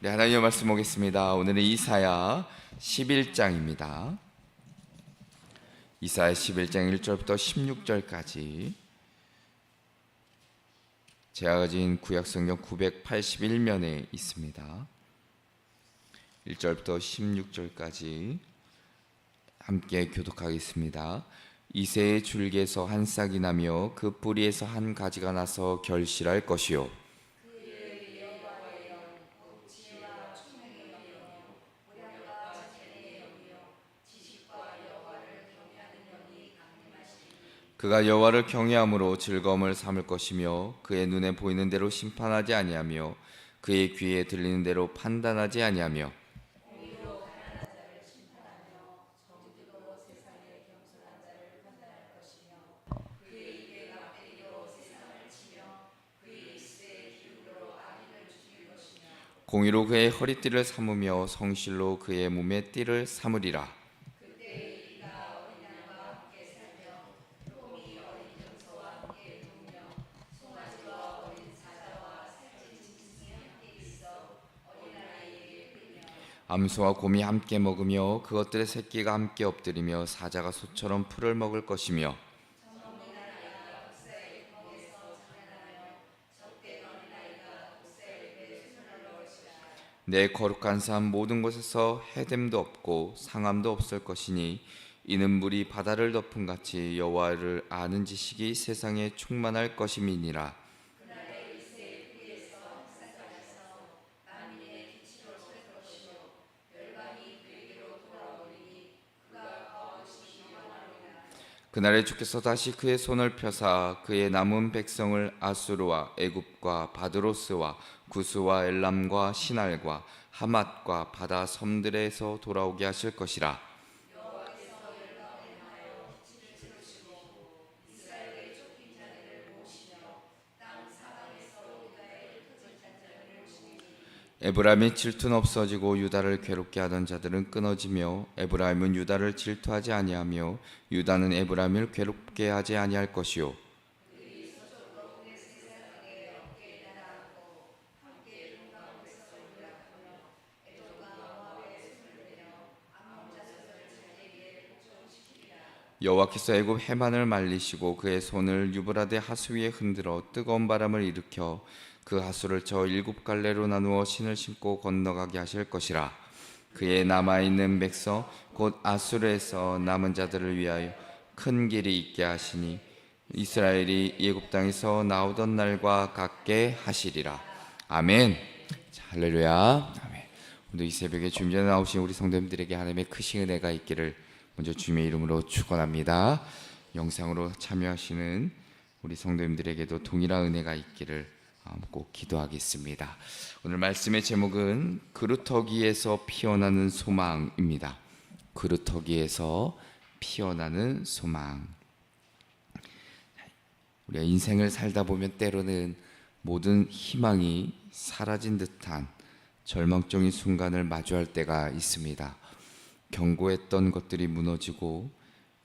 네, 하나님의 말씀 보겠습니다. 오늘은 이사야 11장입니다. 이사야 11장 1절부터 16절까지 제가 가진 구약성경 981면에 있습니다. 1절부터 16절까지 함께 교독하겠습니다. 이새의 줄기에서 한 싹이 나며 그 뿌리에서 한 가지가 나서 결실할 것이요 그가 여호와를 경외함으로 즐거움을 삼을 것이며 그의 눈에 보이는 대로 심판하지 아니하며 그의 귀에 들리는 대로 판단하지 아니하며 공의로 그의 허리띠를 삼으며 성실로 그의 몸의 띠를 삼으리라. 암소와 곰이 함께 먹으며 그것들의 새끼가 함께 엎드리며 사자가 소처럼 풀을 먹을 것이며 내 거룩한 삶 모든 곳에서 해됨도 없고 상함도 없을 것이니 이는 물이 바다를 덮은 같이 여호와를 아는 지식이 세상에 충만할 것임이니라. 그날에 주께서 다시 그의 손을 펴사 그의 남은 백성을 아수르와 애굽과 바드로스와 구스와 엘람과 시날과 하맛과 바다 섬들에서 돌아오게 하실 것이라. 에브라임의 질투는 없어지고 유다를 괴롭게 하던 자들은 끊어지며 에브라임은 유다를 질투하지 아니하며 유다는 에브라임을 괴롭게 하지 아니할 것이요 여호와께서 애굽 해만을 말리시고 그의 손을 유브라데 하수 위에 흔들어 뜨거운 바람을 일으켜 그 하수를 저 7갈래로 나누어 신을 신고 건너가게 하실 것이라. 그의 남아있는 백성 곧 아수르에서 남은 자들을 위하여 큰 길이 있게 하시니 이스라엘이 애굽 땅에서 나오던 날과 같게 하시리라. 아멘. 자, 할렐루야. 아멘. 오늘 이 새벽에 주님 전에 나오신 우리 성도님들에게 하나님의 크신 은혜가 있기를 먼저 주님의 이름으로 축원합니다. 영상으로 참여하시는 우리 성도님들에게도 동일한 은혜가 있기를 꼭 기도하겠습니다. 오늘 말씀의 제목은 그루터기에서 피어나는 소망입니다. 그루터기에서 피어나는 소망. 우리가 인생을 살다 보면 때로는 모든 희망이 사라진 듯한 절망적인 순간을 마주할 때가 있습니다. 견고했던 것들이 무너지고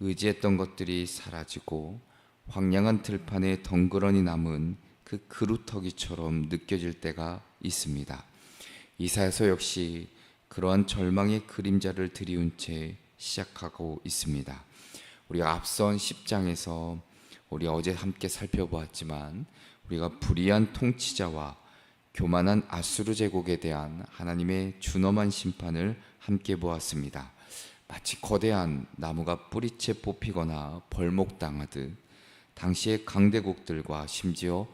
의지했던 것들이 사라지고 황량한 들판에 덩그러니 남은 그 그루터기처럼 느껴질 때가 있습니다. 이사야서 역시 그러한 절망의 그림자를 드리운 채 시작하고 있습니다. 우리가 앞선 10장에서 우리 어제 함께 살펴보았지만 우리가 불의한 통치자와 교만한 아수르 제국에 대한 하나님의 준엄한 심판을 함께 보았습니다. 마치 거대한 나무가 뿌리채 뽑히거나 벌목당하듯 당시의 강대국들과 심지어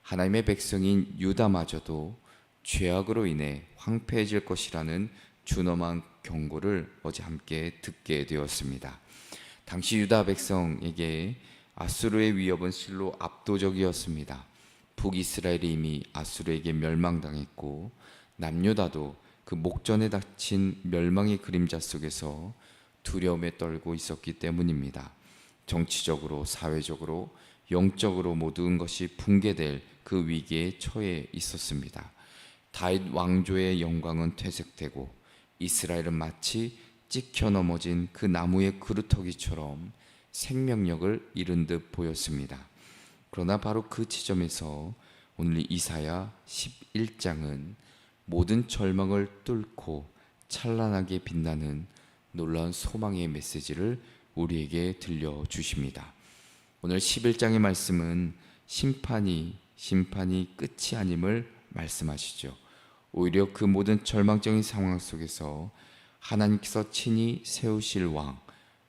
하나님의 백성인 유다마저도 죄악으로 인해 황폐해질 것이라는 준엄한 경고를 어제 함께 듣게 되었습니다. 당시 유다 백성에게 아수르의 위협은 실로 압도적이었습니다. 북이스라엘이 이미 아수르에게 멸망당했고 남유다도 그 목전에 닥친 멸망의 그림자 속에서 두려움에 떨고 있었기 때문입니다. 정치적으로, 사회적으로, 영적으로 모든 것이 붕괴될 그 위기에 처해 있었습니다. 다윗 왕조의 영광은 퇴색되고 이스라엘은 마치 찍혀 넘어진 그 나무의 그루터기처럼 생명력을 잃은 듯 보였습니다. 그러나 바로 그 지점에서 오늘 이사야 11장은 모든 절망을 뚫고 찬란하게 빛나는 놀라운 소망의 메시지를 우리에게 들려주십니다. 오늘 11장의 말씀은 심판이 끝이 아님을 말씀하시죠. 오히려 그 모든 절망적인 상황 속에서 하나님께서 친히 세우실 왕,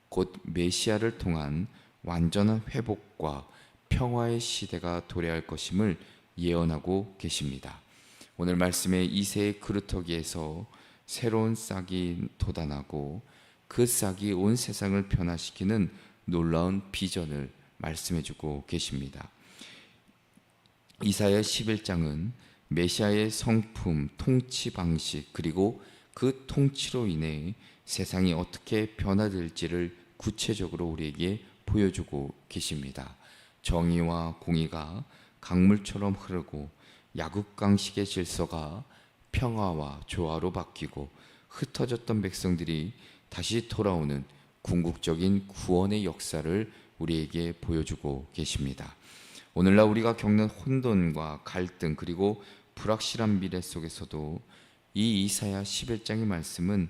곧 메시아를 통한 완전한 회복과 평화의 시대가 도래할 것임을 예언하고 계십니다. 오늘 말씀의 이새의 그루터기에서 새로운 싹이 돋아나고 그 싹이 온 세상을 변화시키는 놀라운 비전을 말씀해주고 계십니다. 이사야 11장은 메시아의 성품, 통치 방식, 그리고 그 통치로 인해 세상이 어떻게 변화될지를 구체적으로 우리에게 보여주고 계십니다. 정의와 공의가 강물처럼 흐르고 야국강식의 질서가 평화와 조화로 바뀌고 흩어졌던 백성들이 다시 돌아오는 궁극적인 구원의 역사를 우리에게 보여주고 계십니다. 오늘날 우리가 겪는 혼돈과 갈등 그리고 불확실한 미래 속에서도 이 이사야 11장의 말씀은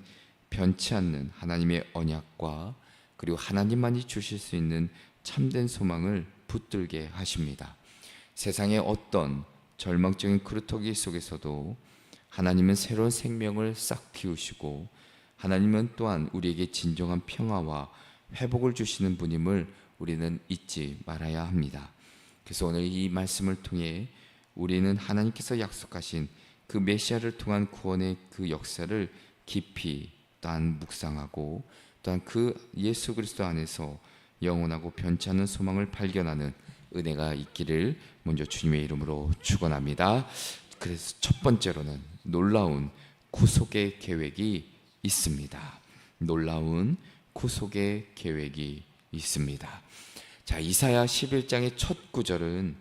변치 않는 하나님의 언약과 그리고 하나님만이 주실 수 있는 참된 소망을 붙들게 하십니다. 세상의 어떤 절망적인 그루터기 속에서도 하나님은 새로운 생명을 싹 틔우시고 하나님은 또한 우리에게 진정한 평화와 회복을 주시는 분임을 우리는 잊지 말아야 합니다. 그래서 오늘 이 말씀을 통해 우리는 하나님께서 약속하신 그 메시아를 통한 구원의 그 역사를 깊이 또한 묵상하고 또한 그 예수 그리스도 안에서 영원하고 변치 않는 소망을 발견하는 은혜가 있기를 먼저 주님의 이름으로 축원합니다. 그래서 첫 번째로는 놀라운 구속의 계획이 있습니다. 놀라운 구속의 계획이 있습니다. 자, 이사야 11장의 첫 구절은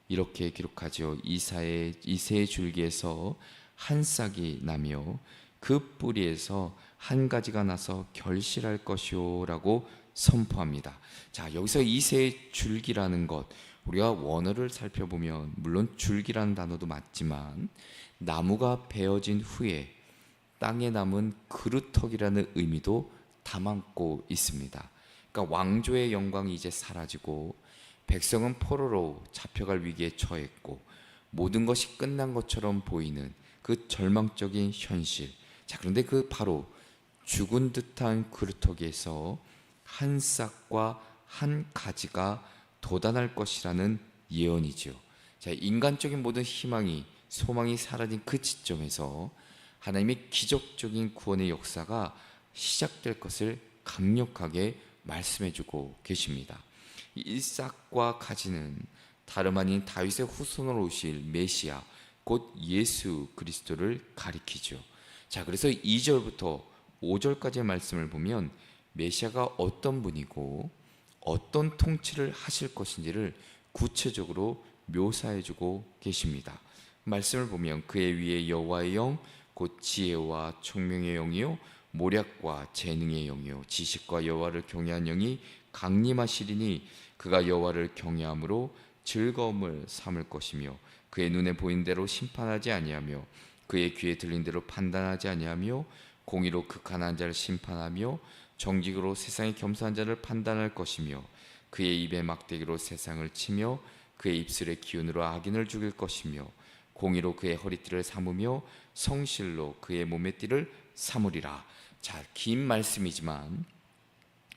이렇게 기록하죠. 이새의 줄기에서 한 싹이 나며 그 뿌리에서 한 가지가 나서 결실할 것이요 라고 선포합니다. 자, 여기서 이새의 줄기라는 것, 우리가 원어를 살펴보면 물론 줄기라는 단어도 맞지만 나무가 베어진 후에 땅에 남은 그루터기라는 의미도 담고 있습니다. 그러니까 왕조의 영광이 이제 사라지고 백성은 포로로 잡혀갈 위기에 처했고 모든 것이 끝난 것처럼 보이는 그 절망적인 현실. 자, 그런데 그 바로 죽은 듯한 그루터기에서 한 싹과 한 가지가 돋아날 것이라는 예언이죠. 자, 인간적인 모든 희망이 소망이 사라진 그 지점에서 하나님의 기적적인 구원의 역사가 시작될 것을 강력하게 말씀해주고 계십니다. 이 싹과 가지는 다름 아닌 다윗의 후손으로 오실 메시아 곧 예수 그리스도를 가리키죠. 자, 그래서 2절부터 5절까지의 말씀을 보면 메시아가 어떤 분이고 어떤 통치를 하실 것인지를 구체적으로 묘사해주고 계십니다. 말씀을 보면 그의 위에 여호와의 영 곧 지혜와 총명의 영이요 모략과 재능의 영이요 지식과 여호와를 경외한 영이 강림하시리니 그가 여호와를 경외함으로 즐거움을 삼을 것이며 그의 눈에 보인 대로 심판하지 아니하며 그의 귀에 들린 대로 판단하지 아니하며 공의로 극한한 자를 심판하며 정직으로 세상의 겸손한 자를 판단할 것이며 그의 입에 막대기로 세상을 치며 그의 입술의 기운으로 악인을 죽일 것이며 공의로 그의 허리띠를 삼으며 성실로 그의 몸의 띠를 삼으리라. 자, 긴 말씀이지만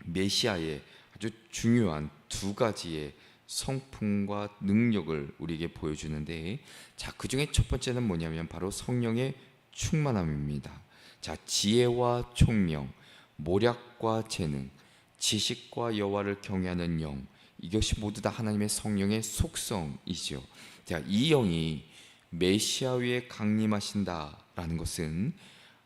메시아의 아주 중요한 두 가지의 성품과 능력을 우리에게 보여주는데, 자, 그 중에 첫 번째는 뭐냐면 바로 성령의 충만함입니다. 자, 지혜와 총명, 모략과 재능, 지식과 여호와를 경외하는 영, 이것이 모두 다 하나님의 성령의 속성이죠. 자, 이 영이 메시아 위에 강림하신다라는 것은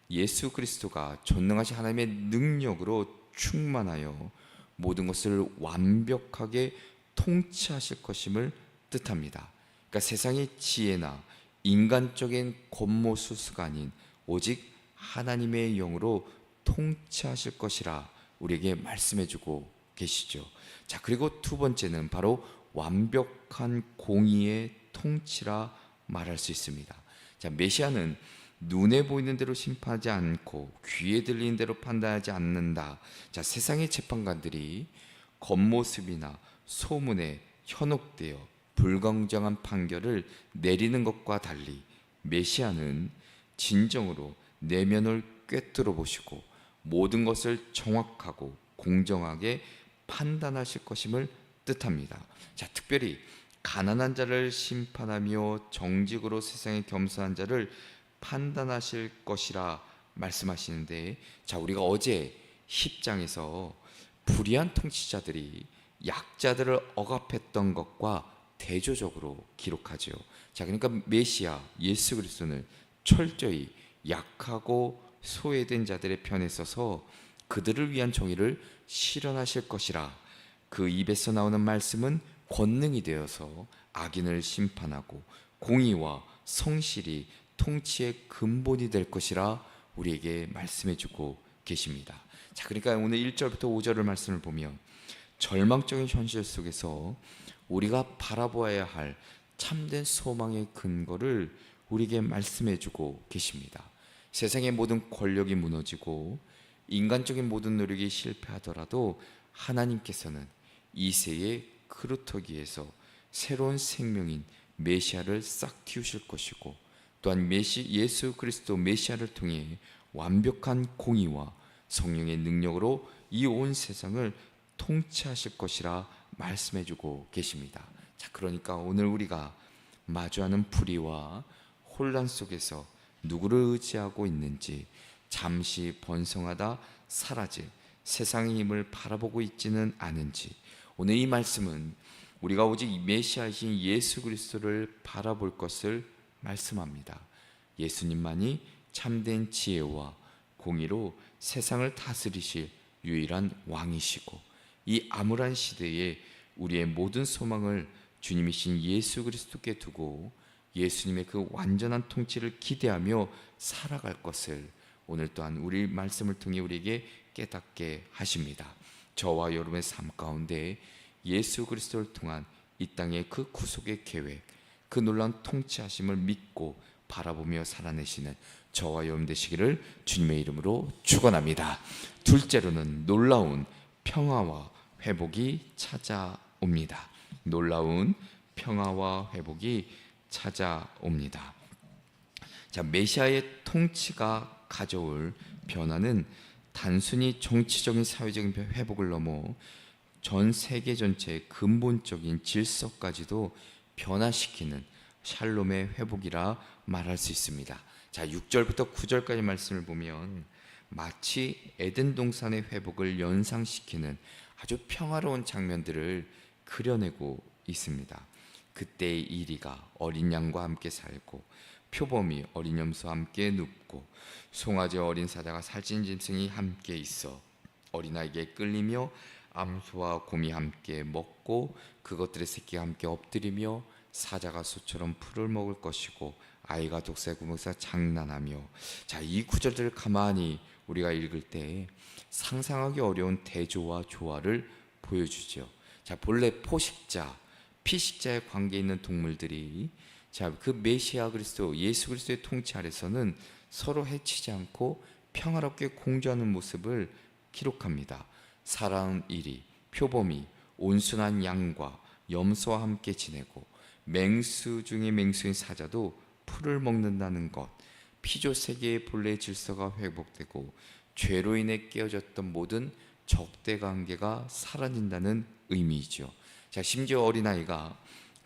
예수 그리스도가 전능하신 하나님의 능력으로 충만하여 모든 것을 완벽하게 통치하실 것임을 뜻합니다. 그러니까 세상의 지혜나 인간적인 겉모술수가 아닌 오직 하나님의 영으로 통치하실 것이라 우리에게 말씀해주고 계시죠. 자, 그리고 두 번째는 바로 완벽한 공의의 통치라 말할 수 있습니다. 자, 메시아는 눈에 보이는 대로 심판하지 않고 귀에 들리는 대로 판단하지 않는다. 자, 세상의 재판관들이 겉모습이나 소문에 현혹되어 불공정한 판결을 내리는 것과 달리 메시아는 진정으로 내면을 꿰뚫어 보시고 모든 것을 정확하고 공정하게 판단하실 것임을 뜻합니다. 자, 특별히 가난한 자를 심판하며 정직으로 세상에 겸손한 자를 판단하실 것이라 말씀하시는데, 자, 우리가 어제 10장에서 불의한 통치자들이 약자들을 억압했던 것과 대조적으로 기록하죠. 자, 그러니까 메시아 예수 그리스도는 철저히 약하고 소외된 자들의 편에 서서 그들을 위한 정의를 실현하실 것이라. 그 입에서 나오는 말씀은 권능이 되어서 악인을 심판하고 공의와 성실이 통치의 근본이 될 것이라 우리에게 말씀해주고 계십니다. 자, 그러니까 오늘 1절부터 5절을 말씀을 보면 절망적인 현실 속에서 우리가 바라보아야 할 참된 소망의 근거를 우리에게 말씀해주고 계십니다. 세상의 모든 권력이 무너지고 인간적인 모든 노력이 실패하더라도 하나님께서는 이 세의 크루터기에서 새로운 생명인 메시아를 싹 틔우실 것이고, 또한 예수 그리스도 메시아를 통해 완벽한 공의와 성령의 능력으로 이 온 세상을 통치하실 것이라 말씀해주고 계십니다. 자, 그러니까 오늘 우리가 마주하는 불의와 혼란 속에서 누구를 의지하고 있는지, 잠시 번성하다 사라질 세상의 힘을 바라보고 있지는 않은지, 오늘 이 말씀은 우리가 오직 메시아이신 예수 그리스도를 바라볼 것을 말씀합니다. 예수님만이 참된 지혜와 공의로 세상을 다스리실 유일한 왕이시고, 이 암울한 시대에 우리의 모든 소망을 주님이신 예수 그리스도께 두고 예수님의 그 완전한 통치를 기대하며 살아갈 것을 오늘 또한 우리 말씀을 통해 우리에게 깨닫게 하십니다. 저와 여러분의 삶 가운데 예수 그리스도를 통한 이 땅의 그 구속의 계획, 그 놀라운 통치하심을 믿고 바라보며 살아내시는 저와 여러분 되시기를 주님의 이름으로 축원합니다. 둘째로는 놀라운 평화와 회복이 찾아옵니다. 놀라운 평화와 회복이 찾아옵니다. 자, 메시아의 통치가 가져올 변화는 단순히 정치적인 사회적인 회복을 넘어 전 세계 전체의 근본적인 질서까지도 변화시키는 샬롬의 회복이라 말할 수 있습니다. 자, 6절부터 9절까지 말씀을 보면 마치 에덴 동산의 회복을 연상시키는 아주 평화로운 장면들을 그려내고 있습니다. 그때의 이리가 어린 양과 함께 살고 표범이 어린 염소와 함께 눕고 송아지 어린 사자가 살찐 짐승이 함께 있어 어린아이에게 끌리며 암소와 곰이 함께 먹고 그것들의 새끼가 함께 엎드리며 사자가 소처럼 풀을 먹을 것이고 아이가 독사의 구멍에서 장난하며. 자, 이 구절들을 가만히 우리가 읽을 때 상상하기 어려운 대조와 조화를 보여주죠. 자, 본래 포식자, 피식자의 관계에 있는 동물들이 자, 그 메시아 그리스도 예수 그리스도의 통치 아래서는 서로 해치지 않고 평화롭게 공존하는 모습을 기록합니다. 살아온 이리, 표범이 온순한 양과 염소와 함께 지내고 맹수 중에 맹수인 사자도 풀을 먹는다는 것, 피조 세계의 본래의 질서가 회복되고 죄로 인해 깨어졌던 모든 적대 관계가 사라진다는 의미이죠. 자, 심지어 어린아이가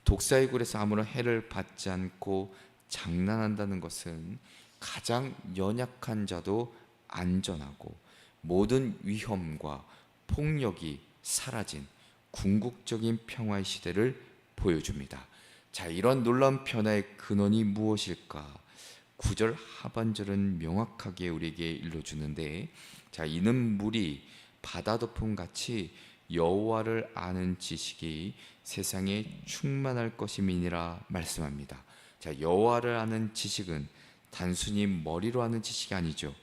독사의 굴에서 아무런 해를 받지 않고 장난한다는 것은 가장 연약한 자도 안전하고 모든 위험과 폭력이 사라진 궁극적인 평화의 시대를 보여줍니다. 자, 이런 놀라운 변화의 근원이 무엇일까? 9절 하반절은 명확하게 우리에게 일러주는데, 자, 이는 물이 바다 덮음같이 여호와를 아는 지식이 세상에 충만할 것임이니라 말씀합니다. 자, 여호와를 아는 지식은 단순히 머리로 아는 지식이 아니죠.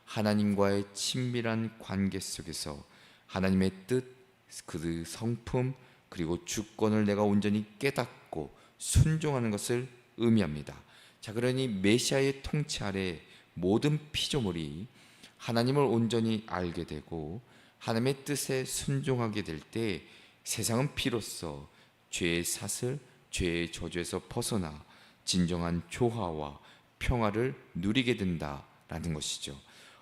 하나님과의 친밀한 관계 속에서 하나님의 뜻, 그 성품, 그리고 주권을 내가 온전히 깨닫고 순종하는 것을 의미합니다. 자, 그러니 메시아의 통치 아래 모든 피조물이 하나님을 온전히 알게 되고 하나님의 뜻에 순종하게 될 때 세상은 비로소 죄의 사슬, 죄의 저주에서 벗어나 진정한 조화와 평화를 누리게 된다라는 것이죠.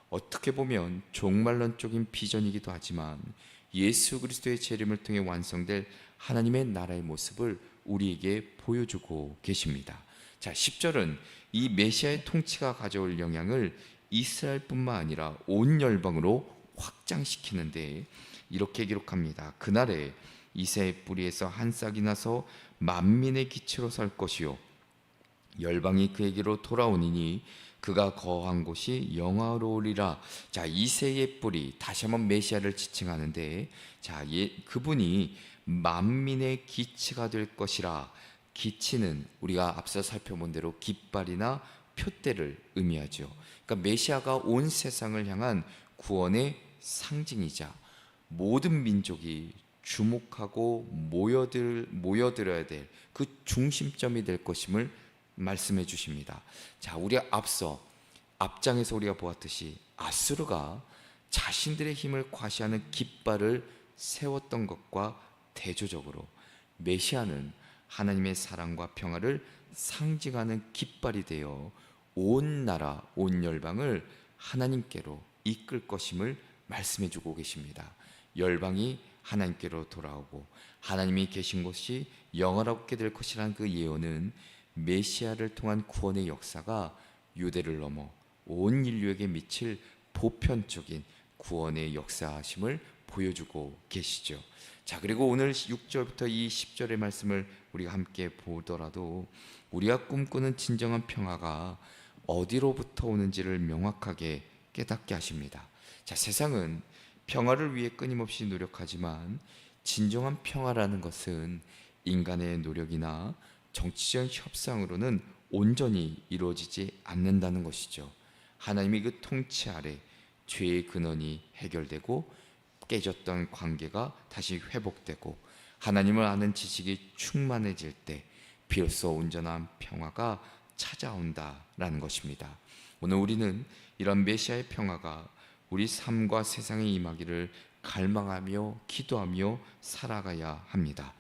어떻게 보면 종말론적인 비전이기도 하지만 예수 그리스도의 재림을 통해 완성될 하나님의 나라의 모습을 우리에게 보여주고 계십니다. 자, 10절은 이 메시아의 통치가 가져올 영향을 이스라엘뿐만 아니라 온 열방으로 확장시키는데 이렇게 기록합니다. 그날에 이새의 뿌리에서 한 싹이 나서 만민의 기초로 설 것이요 열방이 그에게로 돌아오니니 그가 거한 곳이 영화로우리라. 자, 이새의 뿌리, 다시 한번 메시아를 지칭하는데, 자, 그분이 만민의 기치가 될 것이라. 기치는 우리가 앞서 살펴본 대로 깃발이나 표대를 의미하죠. 그러니까 메시아가 온 세상을 향한 구원의 상징이자 모든 민족이 주목하고 모여들어야 될 그 중심점이 될 것임을 말씀해 주십니다. 자, 우리가 앞장에서 우리가 보았듯이 아수르가 자신들의 힘을 과시하는 깃발을 세웠던 것과 대조적으로 메시아는 하나님의 사랑과 평화를 상징하는 깃발이 되어 온 나라, 온 열방을 하나님께로 이끌 것임을 말씀해 주고 계십니다. 열방이 하나님께로 돌아오고 하나님이 계신 곳이 영원하게 될 것이라는 그 예언은 메시아를 통한 구원의 역사가 유대를 넘어 온 인류에게 미칠 보편적인 구원의 역사하심을 보여주고 계시죠. 자, 그리고 오늘 6절부터 이 10절의 말씀을 우리가 함께 보더라도 우리가 꿈꾸는 진정한 평화가 어디로부터 오는지를 명확하게 깨닫게 하십니다. 자, 세상은 평화를 위해 끊임없이 노력하지만 진정한 평화라는 것은 인간의 노력이나 정치적 협상으로는 온전히 이루어지지 않는다는 것이죠. 하나님이 그 통치 아래 죄의 근원이 해결되고 깨졌던 관계가 다시 회복되고 하나님을 아는 지식이 충만해질 때 비로소 온전한 평화가 찾아온다라는 것입니다. 오늘 우리는 이런 메시아의 평화가 우리 삶과 세상에 임하기를 갈망하며 기도하며 살아가야 합니다.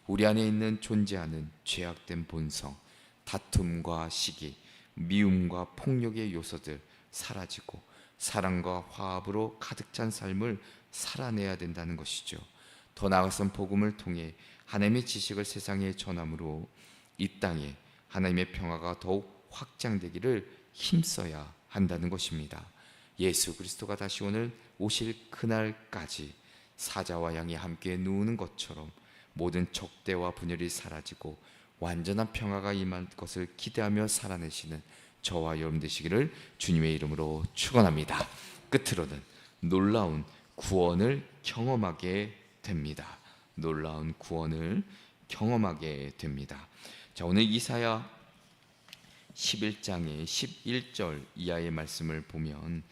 우리 안에 있는 존재하는 죄악된 본성, 다툼과 시기, 미움과 폭력의 요소들 사라지고 사랑과 화합으로 가득 찬 삶을 살아내야 된다는 것이죠. 더 나아가선 복음을 통해 하나님의 지식을 세상에 전함으로 이 땅에 하나님의 평화가 더욱 확장되기를 힘써야 한다는 것입니다. 예수 그리스도가 다시 오실 그날까지 사자와 양이 함께 누우는 것처럼 모든 적대와 분열이 사라지고 완전한 평화가 임할 것을 기대하며 살아내시는 저와 여러분 되시기를 주님의 이름으로 축원합니다. 끝으로는 놀라운 구원을 경험하게 됩니다. 놀라운 구원을 경험하게 됩니다. 자, 오늘 이사야 11장의 11절 이하의 말씀을 보면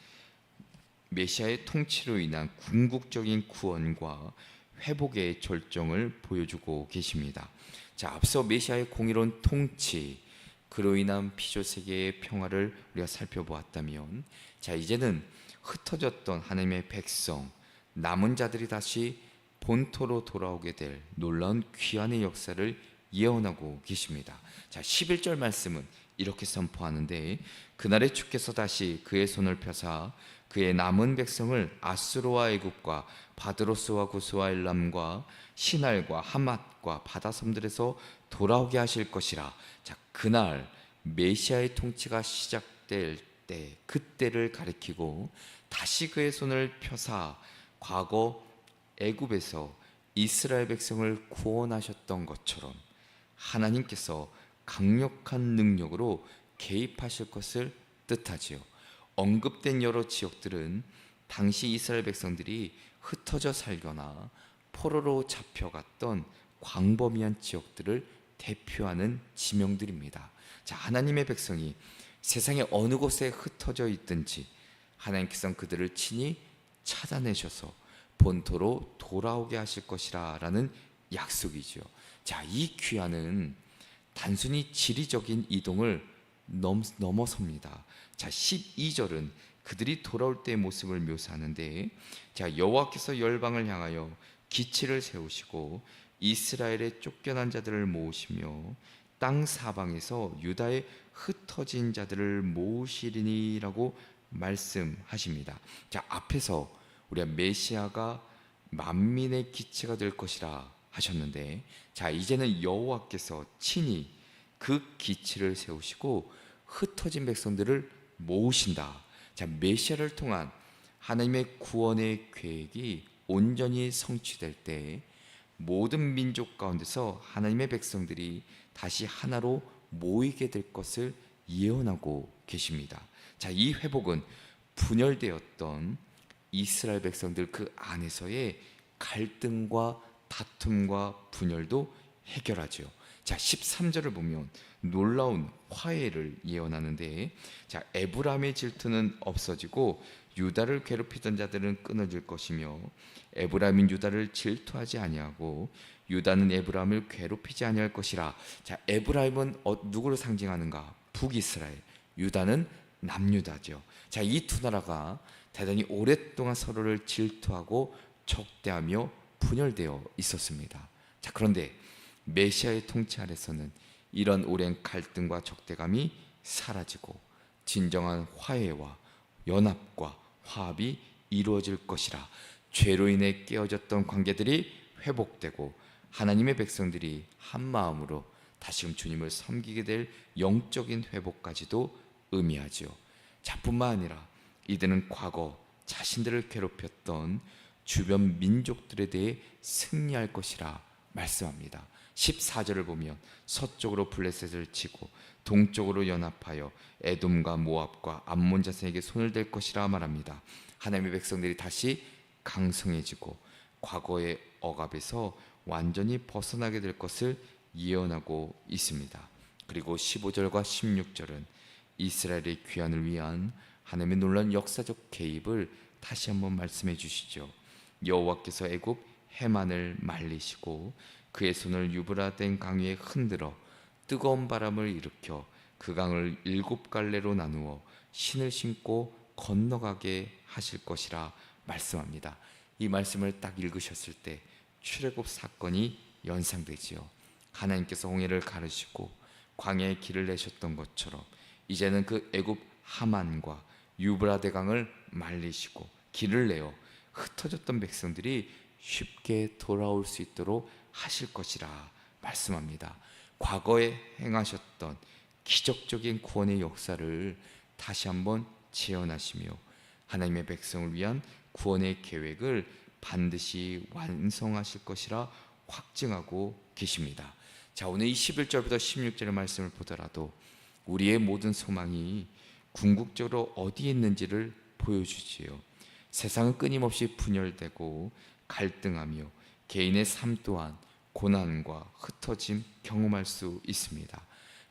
메시아의 통치로 인한 궁극적인 구원과 회복의 절정을 보여주고 계십니다. 자, 앞서 메시아의 공의로운 통치, 그로 인한 피조 세계의 평화를 우리가 살펴보았다면, 자, 이제는 흩어졌던 하나님의 백성, 남은 자들이 다시 본토로 돌아오게 될 놀라운 귀환의 역사를 예언하고 계십니다. 자, 11절 말씀은 이렇게 선포하는데, 그날에 주께서 다시 그의 손을 펴사 그의 남은 백성을 아수르와 애굽과 바드로스와 구스와 엘람과 시날과 하맛과 바다섬들에서 돌아오게 하실 것이라. 자, 그날 메시아의 통치가 시작될 때, 그때를 가리키고 다시 그의 손을 펴사 과거 애굽에서 이스라엘 백성을 구원하셨던 것처럼 하나님께서 강력한 능력으로 개입하실 것을 뜻하지요. 언급된 여러 지역들은 당시 이스라엘 백성들이 흩어져 살거나 포로로 잡혀갔던 광범위한 지역들을 대표하는 지명들입니다. 자, 하나님의 백성이 세상의 어느 곳에 흩어져 있든지 하나님께서는 그들을 친히 찾아내셔서 본토로 돌아오게 하실 것이라 라는 약속이죠. 자, 이 귀환은 단순히 지리적인 이동을 넘어섭니다. 자, 12절은 그들이 돌아올 때의 모습을 묘사하는데, 자, 여호와께서 열방을 향하여 기치를 세우시고 이스라엘의 쫓겨난 자들을 모으시며 땅 사방에서 유다의 흩어진 자들을 모으시리니라고 말씀하십니다. 자, 앞에서 우리가 메시아가 만민의 기체가 될 것이라 하셨는데, 자, 이제는 여호와께서 친히 그 기치를 세우시고 흩어진 백성들을 모으신다. 자, 메시아를 통한 하나님의 구원의 계획이 온전히 성취될 때 모든 민족 가운데서 하나님의 백성들이 다시 하나로 모이게 될 것을 예언하고 계십니다. 자, 이 회복은 분열되었던 이스라엘 백성들 그 안에서의 갈등과 다툼과 분열도 해결하죠. 자, 13절을 보면 놀라운 화해를 예언하는데, 자, 에브라임의 질투는 없어지고 유다를 괴롭히던 자들은 끊어질 것이며 에브라임은 유다를 질투하지 아니하고 유다는 에브라임을 괴롭히지 아니할 것이라. 자, 에브라임은 누구를 상징하는가? 북이스라엘. 유다는 남유다죠. 자, 이 두 나라가 대단히 오랫동안 서로를 질투하고 적대하며 분열되어 있었습니다. 자, 그런데 메시아의 통치 아래서는 이런 오랜 갈등과 적대감이 사라지고 진정한 화해와 연합과 화합이 이루어질 것이라. 죄로 인해 깨어졌던 관계들이 회복되고 하나님의 백성들이 한 마음으로 다시금 주님을 섬기게 될 영적인 회복까지도 의미하지요. 자, 뿐만 아니라 이들은 과거 자신들을 괴롭혔던 주변 민족들에 대해 승리할 것이라 말씀합니다. 14절을 보면 서쪽으로 블레셋을 치고 동쪽으로 연합하여 에돔과 모압과 암몬 자손에게 손을 댈 것이라 말합니다. 하나님의 백성들이 다시 강성해지고 과거의 억압에서 완전히 벗어나게 될 것을 예언하고 있습니다. 그리고 15절과 16절은 이스라엘의 귀환을 위한 하나님의 놀라운 역사적 개입을 다시 한번 말씀해 주시죠. 여호와께서 애굽 해만을 말리시고 그의 손을 유브라데 강 위에 흔들어 뜨거운 바람을 일으켜 그 강을 7갈래로 나누어 신을 신고 건너가게 하실 것이라 말씀합니다. 이 말씀을 딱 읽으셨을 때 출애굽 사건이 연상되지요. 하나님께서 홍해를 가르시고 광야의 길을 내셨던 것처럼 이제는 그 애굽 하만과 유브라데 강을 말리시고 길을 내어 흩어졌던 백성들이 쉽게 돌아올 수 있도록 하실 것이라 말씀합니다. 과거에 행하셨던 기적적인 구원의 역사를 다시 한번 재현하시며 하나님의 백성을 위한 구원의 계획을 반드시 완성하실 것이라 확증하고 계십니다. 자, 오늘 이 11절부터 16절의 말씀을 보더라도 우리의 모든 소망이 궁극적으로 어디에 있는지를 보여주지요. 세상은 끊임없이 분열되고 갈등하며 개인의 삶 또한 고난과 흩어짐 경험할 수 있습니다.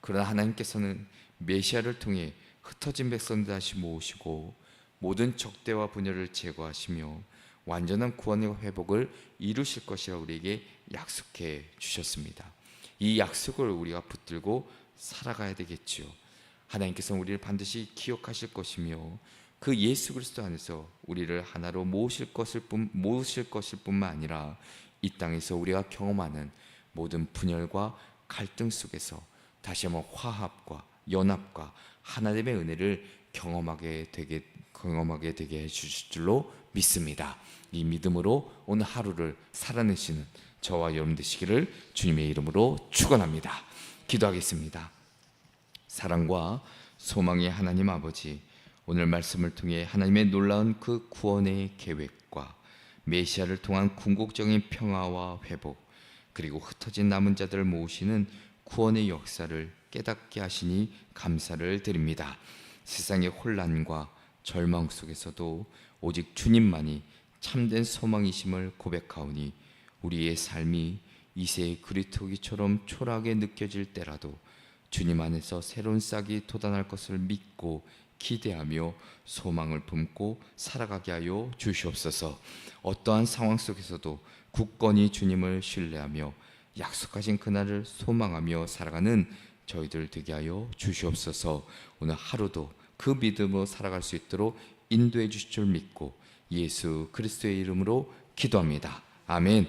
그러나 하나님께서는 메시아를 통해 흩어진 백성들 다시 모으시고 모든 적대와 분열을 제거하시며 완전한 구원과 회복을 이루실 것이라 우리에게 약속해 주셨습니다. 이 약속을 우리가 붙들고 살아가야 되겠지요. 하나님께서는 우리를 반드시 기억하실 것이며 그 예수 그리스도 안에서 우리를 하나로 모으실 것일 뿐만 아니라 이 땅에서 우리가 경험하는 모든 분열과 갈등 속에서 다시 한번 화합과 연합과 하나님의 은혜를 경험하게 되게 해주실 줄로 믿습니다. 이 믿음으로 오늘 하루를 살아내시는 저와 여러분 되시기를 주님의 이름으로 축원합니다. 기도하겠습니다. 사랑과 소망의 하나님 아버지, 오늘 말씀을 통해 하나님의 놀라운 그 구원의 계획과 메시아를 통한 궁극적인 평화와 회복, 그리고 흩어진 남은 자들을 모으시는 구원의 역사를 깨닫게 하시니 감사를 드립니다. 세상의 혼란과 절망 속에서도 오직 주님만이 참된 소망이심을 고백하오니 우리의 삶이 이새의 그리토기처럼 초라하게 느껴질 때라도 주님 안에서 새로운 싹이 돋아날 것을 믿고 기대하며 소망을 품고 살아가게 하여 주시옵소서. 어떠한 상황 속에서도 굳건히 주님을 신뢰하며 약속하신 그날을 소망하며 살아가는 저희들 되게 하여 주시옵소서. 오늘 하루도 그 믿음으로 살아갈 수 있도록 인도해 주실 줄 믿고 예수 그리스도의 이름으로 기도합니다. 아멘.